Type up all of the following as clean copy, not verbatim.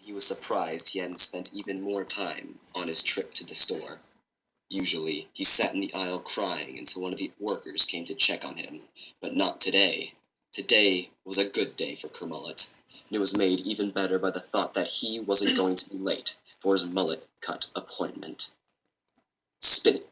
He was surprised he hadn't spent even more time on his trip to the store. Usually, he sat in the aisle crying until one of the workers came to check on him, but not today. Today was a good day for Kermullet, and it was made even better by the thought that he wasn't going to be late for his mullet cut appointment. Spinning.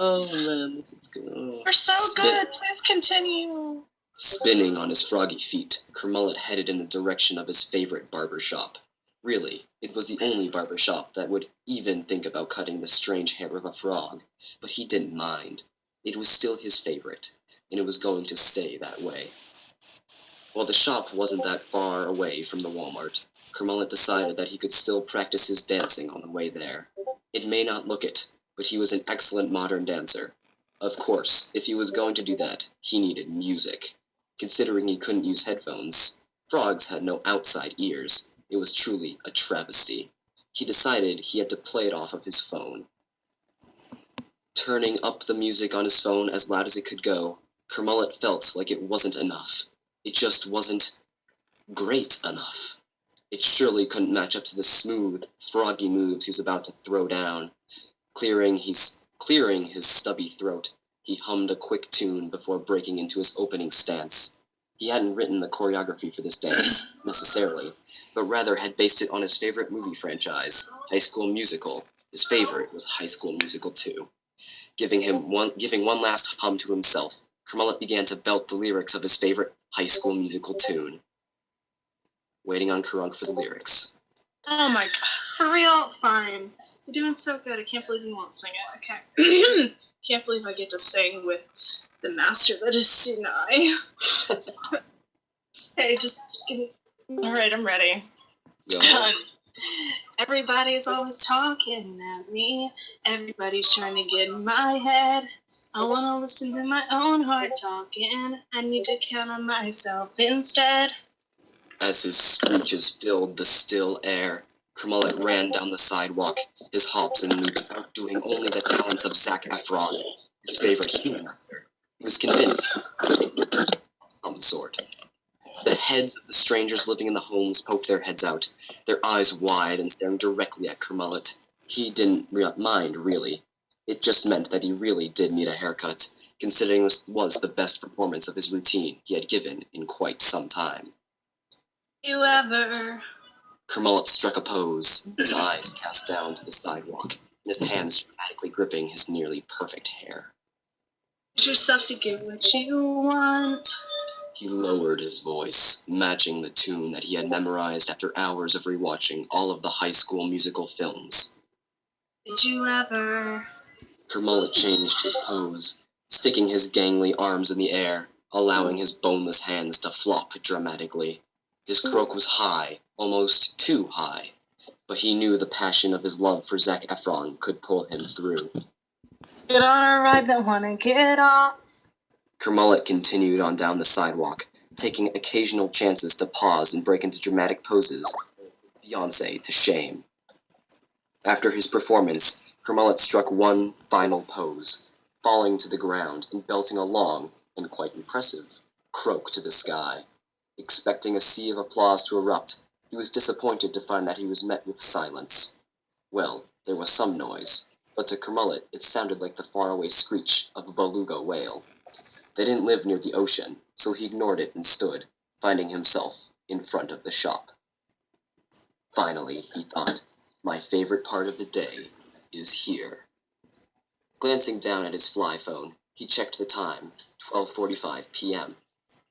Oh man, this is good. We're so good. Please continue. Spinning on his froggy feet, Kermullet headed in the direction of his favorite barber shop. Really, it was the only barber shop that would even think about cutting the strange hair of a frog, but he didn't mind. It was still his favorite, and it was going to stay that way. While the shop wasn't that far away from the Walmart, Kermullet decided that he could still practice his dancing on the way there. It may not look it, but he was an excellent modern dancer. Of course, if he was going to do that, he needed music. Considering he couldn't use headphones, frogs had no outside ears. It was truly a travesty. He decided he had to play it off of his phone. Turning up the music on his phone as loud as it could go, Kermullet felt like it wasn't enough. It just wasn't great enough. It surely couldn't match up to the smooth, froggy moves he was about to throw down. Clearing his stubby throat, he hummed a quick tune before breaking into his opening stance. He hadn't written the choreography for this dance, necessarily, but rather had based it on his favorite movie franchise, High School Musical. His favorite was High School Musical 2. Giving one last hum to himself, Kermullet began to belt the lyrics of his favorite High School Musical tune. Waiting on Karunk for the lyrics. Oh my god. For real? Fine. You're doing so good. I can't believe you won't sing it. Okay. Can't believe I get to sing with the master that is Sinai. Hey, just... Alright, I'm ready. Everybody's always talking at me. Everybody's trying to get in my head. I want to listen to my own heart talking. I need to count on myself instead. As his screeches filled the still air, Kermullet ran down the sidewalk, his hops and leaps outdoing only the talents of Zac Efron, his favorite human actor. He was convinced of some sort. The heads of the strangers living in the homes poked their heads out, their eyes wide and staring directly at Kermullet. He didn't mind, really. It just meant that he really did need a haircut, considering this was the best performance of his routine he had given in quite some time. You ever... Kermullet struck a pose, his eyes cast down to the sidewalk, and his hands dramatically gripping his nearly perfect hair. Get yourself to get what you want. He lowered his voice, matching the tune that he had memorized after hours of rewatching all of the High School Musical films. Did you ever... Kermullet changed his pose, sticking his gangly arms in the air, allowing his boneless hands to flop dramatically. His croak was high, almost too high, but he knew the passion of his love for Zac Efron could pull him through. Get on a ride that wanna get off. Kermullet continued on down the sidewalk, taking occasional chances to pause and break into dramatic poses, Beyoncé to shame. After his performance, Kermullet struck one final pose, falling to the ground and belting a long, and quite impressive, croak to the sky. Expecting a sea of applause to erupt, he was disappointed to find that he was met with silence. Well, there was some noise, but to Kermullet it sounded like the faraway screech of a beluga whale. They didn't live near the ocean, so he ignored it and stood, finding himself in front of the shop. Finally, he thought, my favorite part of the day is here. Glancing down at his fly phone, he checked the time, 12:45 p.m.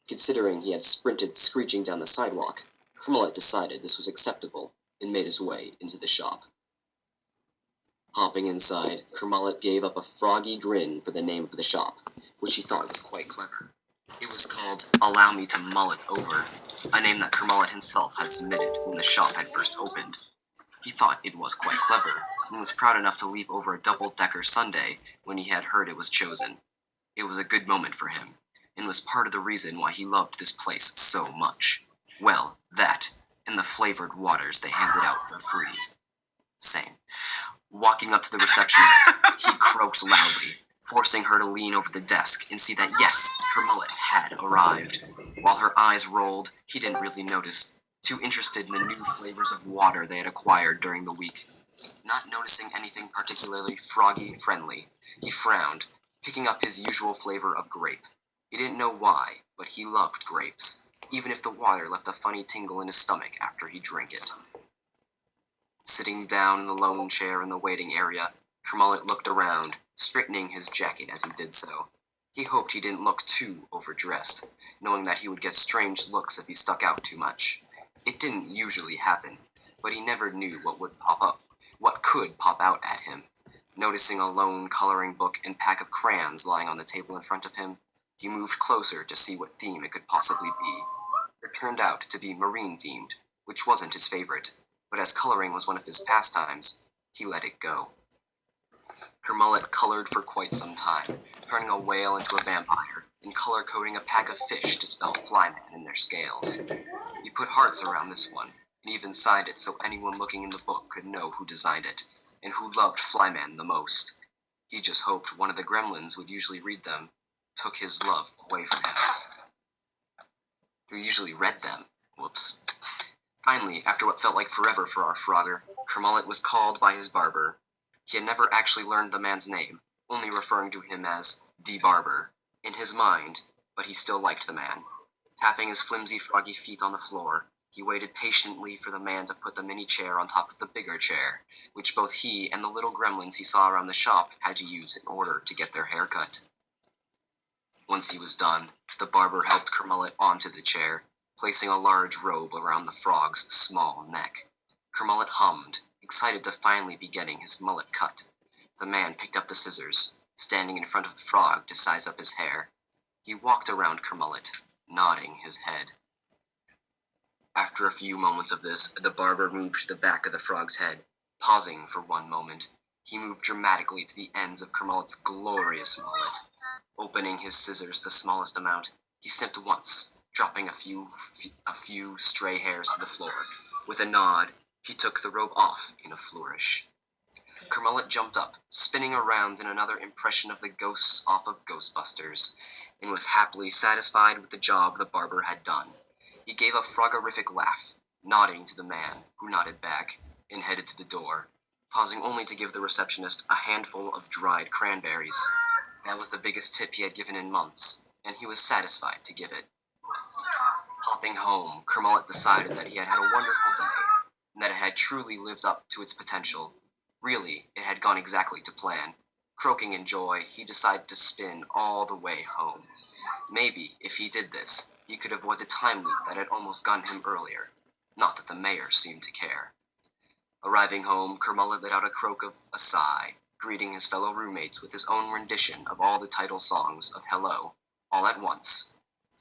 Considering he had sprinted screeching down the sidewalk, Kermullet decided this was acceptable and made his way into the shop. Hopping inside, Kermullet gave up a froggy grin for the name of the shop, which he thought was quite clever. It was called Allow Me to Mullet Over, a name that Kermullet himself had submitted when the shop had first opened. He thought it was quite clever, and was proud enough to leap over a double-decker sundae when he had heard it was chosen. It was a good moment for him, and was part of the reason why he loved this place so much. Well, that, and the flavored waters they handed out for free. Same. Walking up to the receptionist, he croaked loudly, forcing her to lean over the desk and see that yes, Kermullet had arrived. arrived. While her eyes rolled, he didn't really notice, too interested in the new flavors of water they had acquired during the week. Not noticing anything particularly froggy-friendly, he frowned, picking up his usual flavor of grape. He didn't know why, but he loved grapes, even if the water left a funny tingle in his stomach after he drank it. Sitting down in the lone chair in the waiting area, Kermullet looked around, straightening his jacket as he did so. He hoped he didn't look too overdressed, knowing that he would get strange looks if he stuck out too much. It didn't usually happen, but he never knew what could pop out at him. Noticing a lone coloring book and pack of crayons lying on the table in front of him, he moved closer to see what theme it could possibly be. It turned out to be marine-themed, which wasn't his favorite, but as coloring was one of his pastimes, he let it go. Kermullet colored for quite some time, turning a whale into a vampire, and color-coding a pack of fish to spell flyman in their scales. He put hearts around this one, and even signed it so anyone looking in the book could know who designed it, and who loved flyman the most. He just hoped one of the gremlins would usually read them, took his love away from him. Who usually read them. Whoops. Finally, after what felt like forever for our Frogger, Kermullet was called by his barber. He had never actually learned the man's name, only referring to him as the barber, in his mind, but he still liked the man. Tapping his flimsy froggy feet on the floor, he waited patiently for the man to put the mini chair on top of the bigger chair, which both he and the little gremlins he saw around the shop had to use in order to get their hair cut. Once he was done, the barber helped Kermullet onto the chair, placing a large robe around the frog's small neck. Kermullet hummed, excited to finally be getting his mullet cut. The man picked up the scissors, standing in front of the frog to size up his hair. He walked around Kermullet, nodding his head. After a few moments of this, the barber moved to the back of the frog's head, pausing for one moment. He moved dramatically to the ends of Kermullet's glorious mullet. Opening his scissors the smallest amount, he snipped once, dropping a few stray hairs to the floor. With a nod, he took the robe off in a flourish. Kermullet jumped up, spinning around in another impression of the ghosts off of Ghostbusters, and was happily satisfied with the job the barber had done. He gave a frogorific laugh, nodding to the man, who nodded back, and headed to the door, pausing only to give the receptionist a handful of dried cranberries. That was the biggest tip he had given in months, and he was satisfied to give it. Hopping home, Kermullet decided that he had had a wonderful day, and that it had truly lived up to its potential. Really, it had gone exactly to plan. Croaking in joy, he decided to spin all the way home. Maybe, if he did this, he could avoid the time loop that had almost gotten him earlier. Not that the mayor seemed to care. Arriving home, Kermullet let out a croak of a sigh, greeting his fellow roommates with his own rendition of all the title songs of Hello, all at once.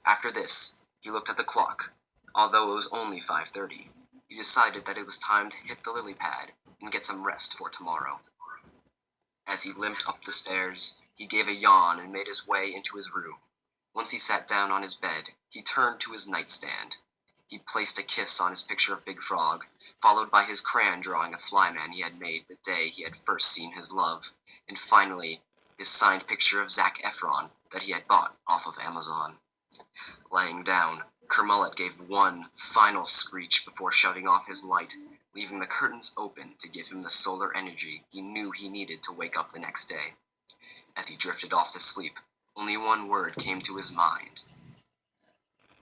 After this, he looked at the clock. Although it was only 5:30, he decided that it was time to hit the lily pad and get some rest for tomorrow. As he limped up the stairs, he gave a yawn and made his way into his room. Once he sat down on his bed, he turned to his nightstand. He placed a kiss on his picture of Big Frog, followed by his crayon drawing of Flyman he had made the day he had first seen his love, and finally, his signed picture of Zac Efron that he had bought off of Amazon. Laying down, Kermullet gave one final screech before shutting off his light, leaving the curtains open to give him the solar energy he knew he needed to wake up the next day. As he drifted off to sleep, only one word came to his mind.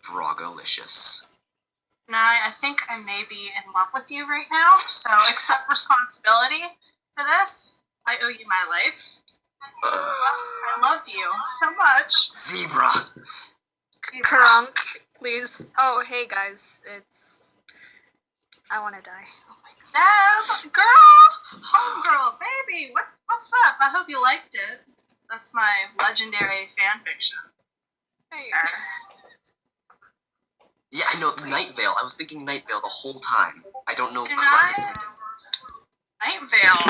Frogalicious. I think I may be in love with you right now, so accept responsibility for this. I owe you my life. I love you so much. Zebra! Krunk, please. Oh, hey guys, I want to die. Oh my god. Deb, girl, homegirl, baby, what's up? I hope you liked it. That's my legendary fan fiction. Hey. Yeah, I know, Night Vale. I was thinking Night Vale the whole time. I don't know if Night Vale.